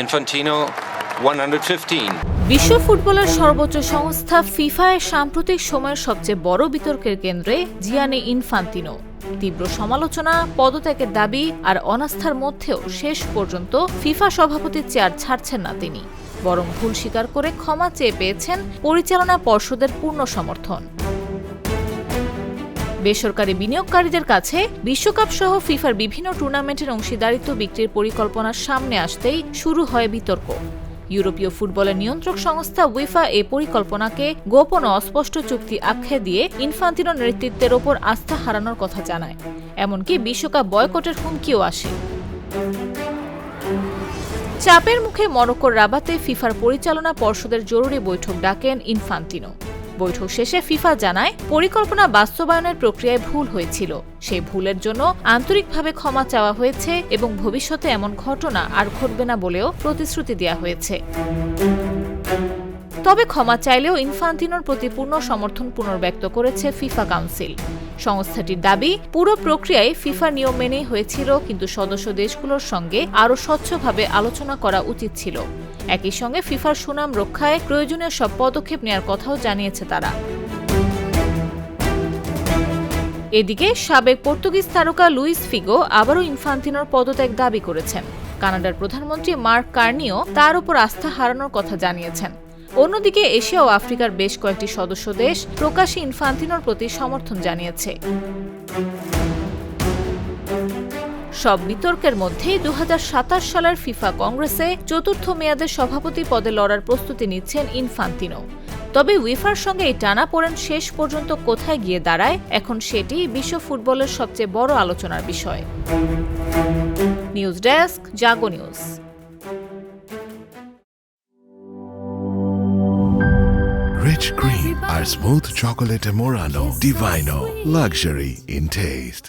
Infantino 115. বিশ্ব ফুটবলের সর্বোচ্চ সংস্থা ফিফায় সাম্প্রতিক সময়ের সবচেয়ে বড় বিতর্কের কেন্দ্রে জিয়ানি ইনফান্তিনো। তীব্র সমালোচনা, পদত্যাগের দাবি আর অনাস্থার মধ্যেও শেষ পর্যন্ত ফিফা সভাপতির চেয়ার ছাড়ছেন না তিনি, বরং ভুল স্বীকার করে ক্ষমা চেয়ে পেয়েছেন পরিচালনা পর্ষদের পূর্ণ সমর্থন। বেসরকারি বিনিয়োগকারীদের কাছে বিশ্বকাপ সহ ফিফার বিভিন্ন টুর্নামেন্টের অংশীদারিত্ব বিক্রির পরিকল্পনার সামনে আসতেই শুরু হয় বিতর্ক। ইউরোপীয় ফুটবলের নিয়ন্ত্রক সংস্থা উয়েফা এই পরিকল্পনাকে গোপন ও অস্পষ্ট চুক্তি আখ্যা দিয়ে ইনফান্তিনোর নেতৃত্বের ওপর আস্থা হারানোর কথা জানায়। এমনকি বিশ্বকাপ বয়কটের হুমকিও আসে। চাপের মুখে মরক্কোর রাবাতে ফিফার পরিচালনা পর্ষদের জরুরি বৈঠক ডাকেন ইনফান্তিনো। বৈঠক শেষে ফিফা জানায়, পরিকল্পনা বাস্তবায়নের প্রক্রিয়ায় ভুল হয়েছিল। সেই ভুলের জন্য আন্তরিকভাবে ক্ষমা চাওয়া হয়েছে এবং ভবিষ্যতে এমন ঘটনা আর ঘটবে না বলেও প্রতিশ্রুতি দেওয়া হয়েছে। তবে ক্ষমা চাইলেও ইনফান্তিনোর প্রতি পূর্ণ সমর্থন পুনর্ব্যক্ত করেছে ফিফা কাউন্সিল। সংস্থাটির দাবি, পুরো প্রক্রিয়ায় ফিফা নিয়ম মেনেই হয়েছিল, কিন্তু সদস্য দেশগুলোর সঙ্গে আরও স্বচ্ছভাবে আলোচনা করা উচিত ছিল। একই সঙ্গে ফিফার সুনাম রক্ষায় প্রয়োজনীয় সব পদক্ষেপ নেওয়ার কথাও জানিয়েছে তারা। এদিকে সাবেক পর্তুগিজ তারকা লুইস ফিগো আবারও ইনফান্তিনোর পদত্যাগ দাবি করেছেন। কানাডার প্রধানমন্ত্রী মার্ক কার্নিও তার উপর আস্থা হারানোর কথা জানিয়েছেন। অন্যদিকে এশিয়া ও আফ্রিকার বেশ কয়েকটি সদস্য দেশ প্রকাশ্যে ইনফান্তিনোর প্রতি সমর্থন জানিয়েছে। সব বিতর্কের মধ্যেই 2027 সালের ফিফা কংগ্রেসে চতুর্থ মেয়াদের সভাপতি পদে লড়ার প্রস্তুতি নিচ্ছেন ইনফান্তিনো। তবে উয়েফার সঙ্গে এই টানাপোড়েন শেষ পর্যন্ত কোথায় গিয়ে দাঁড়ায়, এখন সেটি বিশ্ব ফুটবলের সবচেয়ে বড় আলোচনার বিষয়। News desk, Jago news. Rich cream or smooth chocolate Murano, Divino, luxury in taste.